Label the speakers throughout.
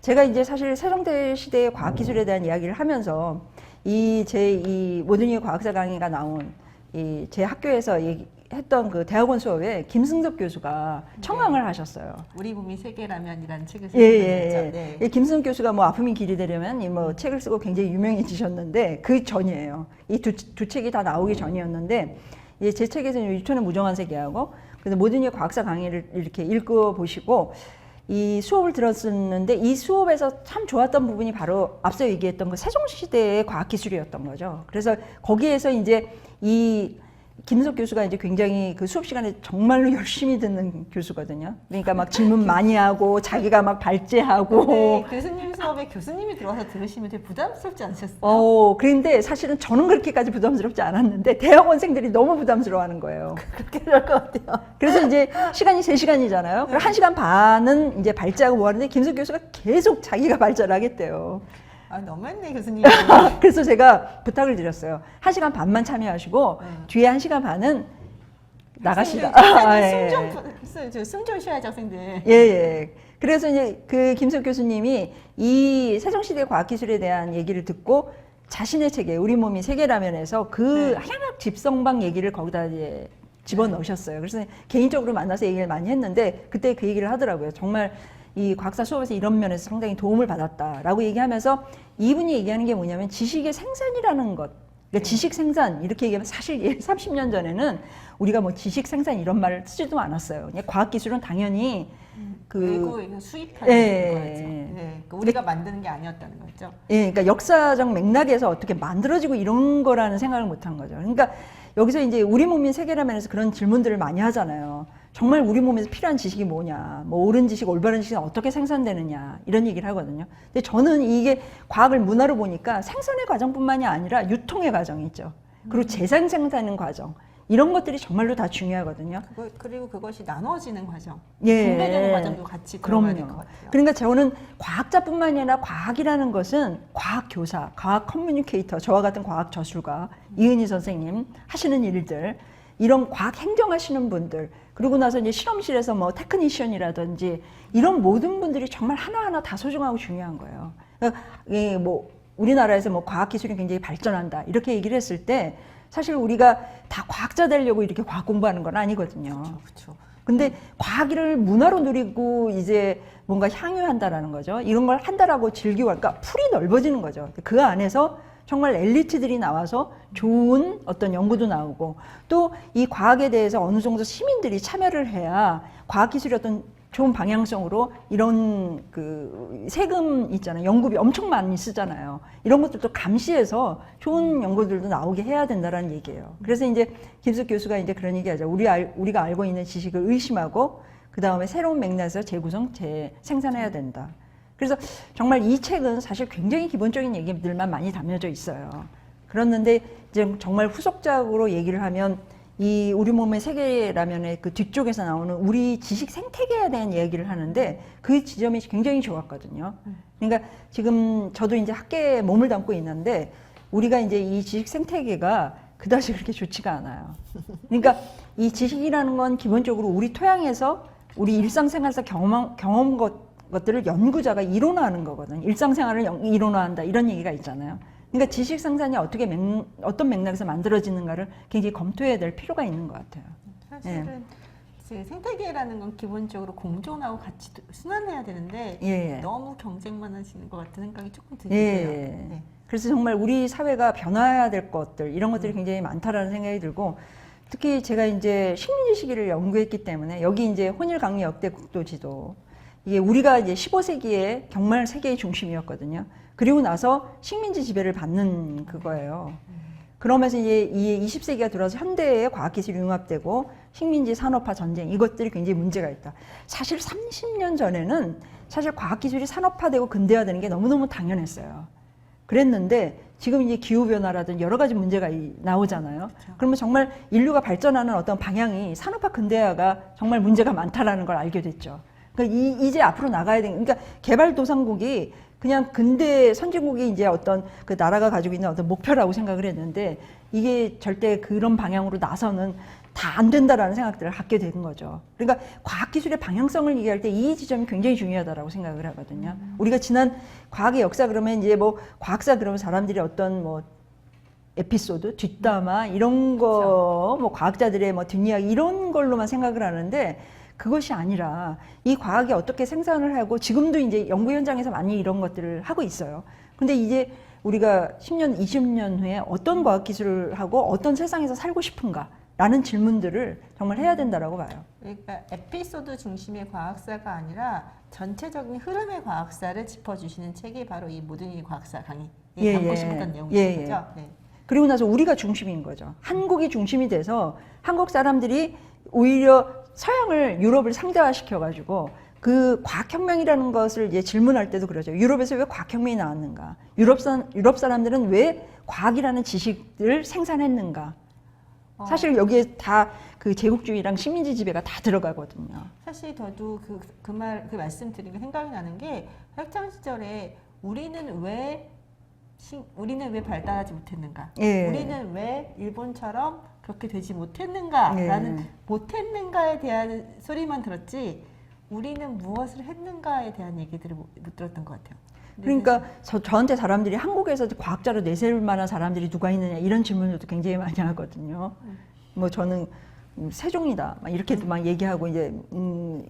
Speaker 1: 제가 이제 사실 세종대 시대의 과학기술에 대한 이야기를 하면서 이 모든 이유 과학사 강의가 나온 제 학교에서 했던 그 대학원 수업에 김승덕 교수가 청강을 하셨어요.
Speaker 2: 우리 몸이 세계라면이라는 책을
Speaker 1: 쓰셨죠.
Speaker 2: 네.
Speaker 1: 김승덕 교수가 뭐 아픔이 길이 되려면 뭐 책을 쓰고 굉장히 유명해지셨는데 그 전이에요. 이 두 책이 다 나오기 전이었는데 제 책에서는 유천의 무정한 세계하고 그래서 모든 이유 과학사 강의를 이렇게 읽어보시고 이 수업을 들었었는데 이 수업에서 참 좋았던 부분이 바로 앞서 얘기했던 그 세종시대의 과학기술이었던 거죠. 그래서 거기에서 이제 이 김석 교수가 이제 굉장히 그 수업 시간에 정말로 열심히 듣는 교수거든요. 그러니까 막 질문 많이 하고 자기가 막 발제하고.
Speaker 2: 네, 교수님 수업에 교수님이 들어와서 들으시면 되게 부담스럽지 않으셨어요?
Speaker 1: 그런데 사실은 저는 그렇게까지 부담스럽지 않았는데 대학원생들이 너무 부담스러워하는 거예요.
Speaker 2: 그렇게 그럴 것 같아요.
Speaker 1: 그래서 이제 시간이 3시간이잖아요. 그럼 1시간 반은 이제 발제하고 뭐 하는데 김석 교수가 계속 자기가 발제를 하겠대요.
Speaker 2: 아, 너무했네, 교수님.
Speaker 1: 그래서 제가 부탁을 드렸어요. 1시간 반만 참여하시고 뒤에 1시간 반은 나가시라.
Speaker 2: 숨 좀 쉬어야지, 학생들.
Speaker 1: 예. 그래서 이제 그 김석 교수님이 이 세종시대 과학기술에 대한 얘기를 듣고 자신의 책에 우리 몸이 세계라면에서 그 한약 집성방 얘기를 거기다 이제 집어넣으셨어요. 그래서 개인적으로 만나서 얘기를 많이 했는데 그때 그 얘기를 하더라고요. 정말 이 과학사 수업에서 이런 면에서 상당히 도움을 받았다라고 얘기하면서 이분이 얘기하는 게 뭐냐면 지식의 생산이라는 것. 그러니까 지식 생산 이렇게 얘기하면 사실 30년 전에는 우리가 뭐 지식 생산 이런 말을 쓰지도 않았어요. 그냥 과학기술은 당연히
Speaker 2: 그리고 수입하는 거죠. 네, 우리가 만드는 게 아니었다는 거죠.
Speaker 1: 예, 그러니까 역사적 맥락에서 어떻게 만들어지고 이런 거라는 생각을 못한 거죠. 그러니까 여기서 이제 우리 몸인 세계라면에서 그런 질문들을 많이 하잖아요. 정말 우리 몸에서 필요한 지식이 뭐냐, 뭐 옳은 지식, 올바른 지식은 어떻게 생산되느냐 이런 얘기를 하거든요. 근데 저는 이게 과학을 문화로 보니까 생산의 과정뿐만이 아니라 유통의 과정이 있죠. 그리고 재생산하는 과정. 이런 것들이 정말로 다 중요하거든요.
Speaker 2: 그리고 그것이 나눠지는 과정,
Speaker 1: 예,
Speaker 2: 분배되는 과정도 같이 들어가야 될 것 같아요.
Speaker 1: 그러니까 저는 과학자뿐만이 아니라 과학이라는 것은 과학교사, 과학 커뮤니케이터, 저와 같은 과학 저술가, 이은희 선생님 하시는 일들, 이런 과학 행정하시는 분들, 그리고 나서 이제 실험실에서 뭐 테크니션이라든지 이런 모든 분들이 정말 하나하나 다 소중하고 중요한 거예요. 그러니까 뭐 우리나라에서 뭐 과학기술이 굉장히 발전한다 이렇게 얘기를 했을 때 사실 우리가 다 과학자 되려고 이렇게 과학 공부하는 건 아니거든요.
Speaker 2: 그렇죠.
Speaker 1: 근데 과학을 문화로 누리고 이제 뭔가 향유한다라는 거죠. 이런 걸 한다라고 즐기고 그러니까 풀이 넓어지는 거죠. 그 안에서 정말 엘리트들이 나와서 좋은 어떤 연구도 나오고 또 이 과학에 대해서 어느 정도 시민들이 참여를 해야 과학기술이 어떤 좋은 방향성으로 이런 그 세금 있잖아요. 연구비 엄청 많이 쓰잖아요. 이런 것들도 감시해서 좋은 연구들도 나오게 해야 된다라는 얘기예요. 그래서 이제 김숙 교수가 이제 그런 얘기하죠. 우리가 알고 있는 지식을 의심하고 그 다음에 새로운 맥락에서 재생산해야 된다. 그래서 정말 이 책은 사실 굉장히 기본적인 얘기들만 많이 담겨져 있어요. 그렇는데 이제 정말 후속작으로 얘기를 하면 이 우리 몸의 세계라면의 그 뒤쪽에서 나오는 우리 지식 생태계에 대한 이야기를 하는데 그 지점이 굉장히 좋았거든요. 그러니까 지금 저도 이제 학계에 몸을 담고 있는데 우리가 이제 이 지식 생태계가 그다지 그렇게 좋지가 않아요. 그러니까 이 지식이라는 건 기본적으로 우리 토양에서 우리 일상생활에서 경험한 것들을 연구자가 이론화하는 거거든요. 일상생활을 이론화한다 이런 얘기가 있잖아요. 그러니까 지식 생산이 어떤 맥락에서 만들어지는가를 굉장히 검토해야 될 필요가 있는 것 같아요.
Speaker 2: 사실은 생태계라는 건 기본적으로 공존하고 같이 순환해야 되는데 너무 경쟁만 하시는 것 같은 생각이 조금 드는데요. 네.
Speaker 1: 그래서 정말 우리 사회가 변화해야 될 것들 이런 것들이 굉장히 많다라는 생각이 들고 특히 제가 이제 식민지 시기를 연구했기 때문에 여기 이제 혼일 강리 역대 국도 지도 이게 우리가 이제 15세기에 정말 세계의 중심이었거든요. 그리고 나서 식민지 지배를 받는 그거예요. 그러면서 이제 이 20세기가 들어서 현대의 과학기술이 융합되고 식민지 산업화 전쟁 이것들이 굉장히 문제가 있다. 사실 30년 전에는 사실 과학기술이 산업화되고 근대화되는 게 너무너무 당연했어요. 그랬는데 지금 이제 기후변화라든 여러 가지 문제가 나오잖아요. 그렇죠. 그러면 정말 인류가 발전하는 어떤 방향이 산업화 근대화가 정말 문제가 많다라는 걸 알게 됐죠. 그러니까 이제 앞으로 나가야 되는, 그러니까 개발도상국이 그냥 근대 선진국이 이제 어떤 그 나라가 가지고 있는 어떤 목표라고 생각을 했는데 이게 절대 그런 방향으로 나서는 다 안 된다라는 생각들을 갖게 되는 거죠. 그러니까 과학기술의 방향성을 얘기할 때 이 지점이 굉장히 중요하다라고 생각을 하거든요. 우리가 지난 과학의 역사 그러면 이제 뭐 과학사 그러면 사람들이 어떤 뭐 에피소드, 뒷담화 이런 거, 뭐 과학자들의 뭐 뒷이야기 이런 걸로만 생각을 하는데 그것이 아니라 이 과학이 어떻게 생산을 하고 지금도 이제 연구 현장에서 많이 이런 것들을 하고 있어요. 근데 이제 우리가 10년, 20년 후에 어떤 과학 기술을 하고 어떤 세상에서 살고 싶은가? 라는 질문들을 정말 해야 된다라고 봐요.
Speaker 2: 그러니까 에피소드 중심의 과학사가 아니라 전체적인 흐름의 과학사를 짚어주시는 책이 바로 이 모든 이 과학사 강의 담고 싶었던 내용이신 거죠. 네.
Speaker 1: 그리고 나서 우리가 중심인 거죠. 한국이 중심이 돼서 한국 사람들이 오히려 서양을 유럽을 상대화시켜가지고 그 과학혁명이라는 것을 이제 질문할 때도 그러죠. 유럽에서 왜 과학혁명이 나왔는가? 유럽 사람들은 왜 과학이라는 지식을 생산했는가? 사실 여기에 다 그 제국주의랑 식민지 지배가 다 들어가거든요.
Speaker 2: 사실 저도 그 말씀 드리는 생각이 나는 게 학창 시절에 우리는 왜 발달하지 못했는가?
Speaker 1: 예.
Speaker 2: 우리는 왜 일본처럼 그렇게 되지 못했는가라는 못했는가에 대한 소리만 들었지 우리는 무엇을 했는가에 대한 얘기들을 못 들었던 것 같아요.
Speaker 1: 그러니까 저한테 사람들이 한국에서 과학자로 내세울 만한 사람들이 누가 있느냐 이런 질문들도 굉장히 많이 하거든요. 뭐 저는 세종이다 막 이렇게 막 얘기하고 이제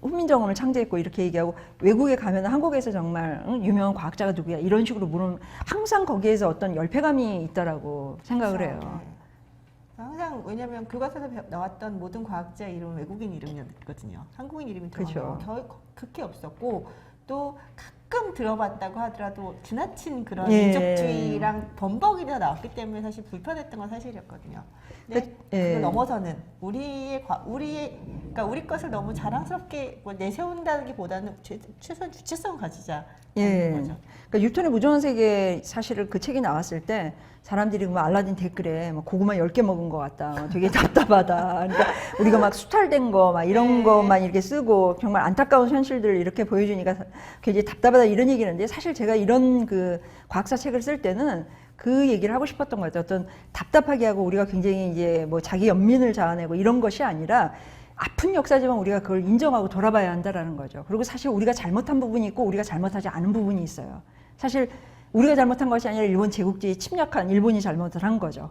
Speaker 1: 훈민정음을 창제했고 이렇게 얘기하고 외국에 가면 한국에서 정말 유명한 과학자가 누구야 이런 식으로 물으면 항상 거기에서 어떤 열패감이 있다라고 생각을 해요.
Speaker 2: 네. 항상 왜냐하면 교과서에서 나왔던 모든 과학자 이름은 외국인 이름이었거든요. 한국인 이름이 들어간 거 극히 없었고 또 가끔 들어봤다고 하더라도 지나친 그런 민족주의랑 범벅이가 나왔기 때문에 사실 불편했던 건 사실이었거든요. 근데 그걸 넘어서는 그러니까 우리 것을 너무 자랑스럽게 뭐 내세운다기보다는 최소한 주체성을 가지자. 거죠.
Speaker 1: 그러니까 유턴의 무정한 세계 사실을 그 책이 나왔을 때 사람들이 뭐 알라딘 댓글에 뭐 고구마 10개 먹은 것 같다. 되게 답답하다. 그러니까 우리가 막 수탈된 거 막 이런 것만 이렇게 쓰고 정말 안타까운 현실들을 이렇게 보여주니까 굉장히 답답하다 이런 얘기를 하는데 사실 제가 이런 그 과학사 책을 쓸 때는 그 얘기를 하고 싶었던 것 같아요. 어떤 답답하게 하고 우리가 굉장히 이제 뭐 자기 연민을 자아내고 이런 것이 아니라 아픈 역사지만 우리가 그걸 인정하고 돌아봐야 한다라는 거죠. 그리고 사실 우리가 잘못한 부분이 있고 우리가 잘못하지 않은 부분이 있어요. 사실 우리가 잘못한 것이 아니라 일본 제국주의 침략한 일본이 잘못을 한 거죠.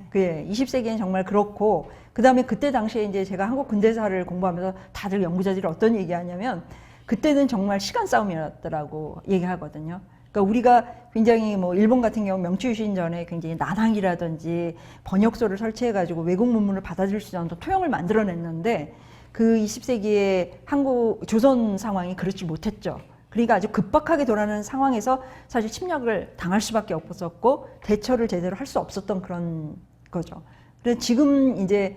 Speaker 1: 그게 20세기엔 정말 그렇고 그다음에 그때 당시에 이제 제가 한국 근대사를 공부하면서 다들 연구자들이 어떤 얘기하냐면 그때는 정말 시간 싸움이었더라고 얘기하거든요. 그러니까 우리가 굉장히 뭐 일본 같은 경우 명치유신 전에 굉장히 난항이라든지 번역소를 설치해가지고 외국 문문을 받아들일 수 있는 토형을 만들어냈는데 그 20세기의 한국 조선 상황이 그렇지 못했죠. 그러니까 아주 급박하게 돌아가는 상황에서 사실 침략을 당할 수밖에 없었고 대처를 제대로 할 수 없었던 그런 거죠. 그래서 지금 이제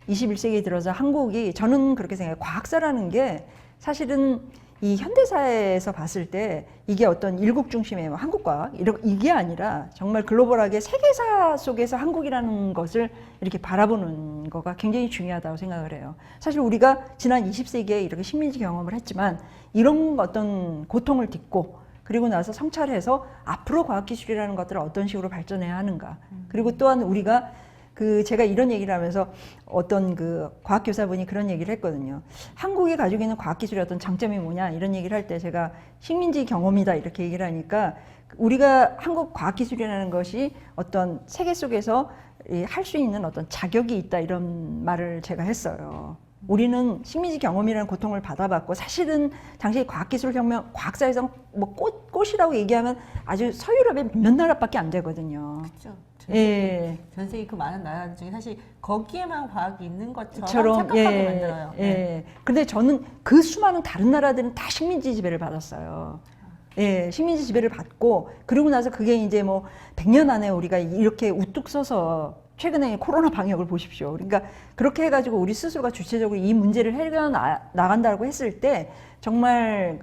Speaker 1: 21세기에 들어서 한국이 저는 그렇게 생각해요. 과학사라는 게 사실은 이 현대사에서 봤을 때 이게 어떤 일국 중심의 한국과학 이게 아니라 정말 글로벌하게 세계사 속에서 한국이라는 것을 이렇게 바라보는 거가 굉장히 중요하다고 생각을 해요. 사실 우리가 지난 20세기에 이렇게 식민지 경험을 했지만 이런 어떤 고통을 딛고 그리고 나서 성찰해서 앞으로 과학기술이라는 것들을 어떤 식으로 발전해야 하는가. 그리고 또한 우리가 제가 이런 얘기를 하면서 어떤 그 과학교사분이 그런 얘기를 했거든요. 한국이 가지고 있는 과학기술의 어떤 장점이 뭐냐 이런 얘기를 할 때 제가 식민지 경험이다 이렇게 얘기를 하니까 우리가 한국 과학기술이라는 것이 어떤 세계 속에서 할 수 있는 어떤 자격이 있다 이런 말을 제가 했어요. 우리는 식민지 경험이라는 고통을 받아봤고 사실은 당시 과학기술혁명 과학사에서 뭐 꽃이라고 얘기하면 아주 서유럽의 몇 나라밖에 안 되거든요.
Speaker 2: 그렇죠. 전 세계 그 많은 나라들 중에 사실 거기에만 과학이 있는 것처럼 착각하게 만들어요.
Speaker 1: 근데 저는 그 수많은 다른 나라들은 다 식민지 지배를 받았어요. 식민지 지배를 받고 그러고 나서 그게 이제 뭐 100년 안에 우리가 이렇게 우뚝 서서 최근에 코로나 방역을 보십시오. 그러니까 그렇게 해가지고 우리 스스로가 주체적으로 이 문제를 해결해 나간다고 했을 때 정말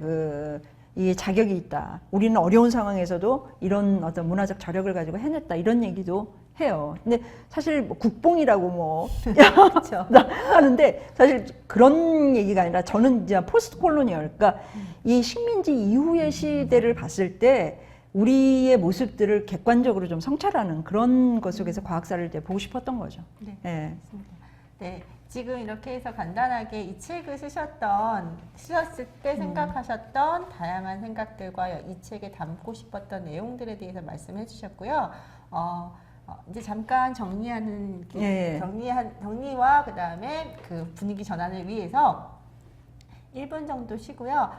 Speaker 1: 이 자격이 있다. 우리는 어려운 상황에서도 이런 어떤 문화적 저력을 가지고 해냈다. 이런 얘기도 해요. 근데 사실 뭐 국뽕이라고 뭐
Speaker 2: 그렇죠.
Speaker 1: 하는데 사실 그런 얘기가 아니라 저는 이제 포스트 콜로니얼, 그러니까 이 식민지 이후의 시대를 봤을 때 우리의 모습들을 객관적으로 좀 성찰하는 그런 것 속에서 과학사를 이제 보고 싶었던 거죠.
Speaker 2: 네.
Speaker 1: 네.
Speaker 2: 맞습니다. 네, 지금 이렇게 해서 간단하게 이 책을 쓰셨을 때 생각하셨던 다양한 생각들과 이 책에 담고 싶었던 내용들에 대해서 말씀해 주셨고요. 이제 잠깐 정리하는
Speaker 1: 예.
Speaker 2: 정리와 그 다음에 그 분위기 전환을 위해서 1분 정도 쉬고요.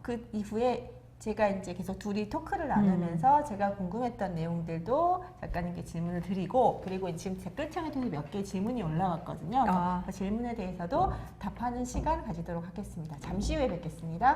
Speaker 2: 그 이후에 제가 이제 계속 둘이 토크를 나누면서 제가 궁금했던 내용들도 작가님께 질문을 드리고, 그리고 지금 댓글창에 통해서 몇 개의 질문이 올라왔거든요. 그 질문에 대해서도 답하는 시간 가지도록 하겠습니다. 잠시 후에 뵙겠습니다.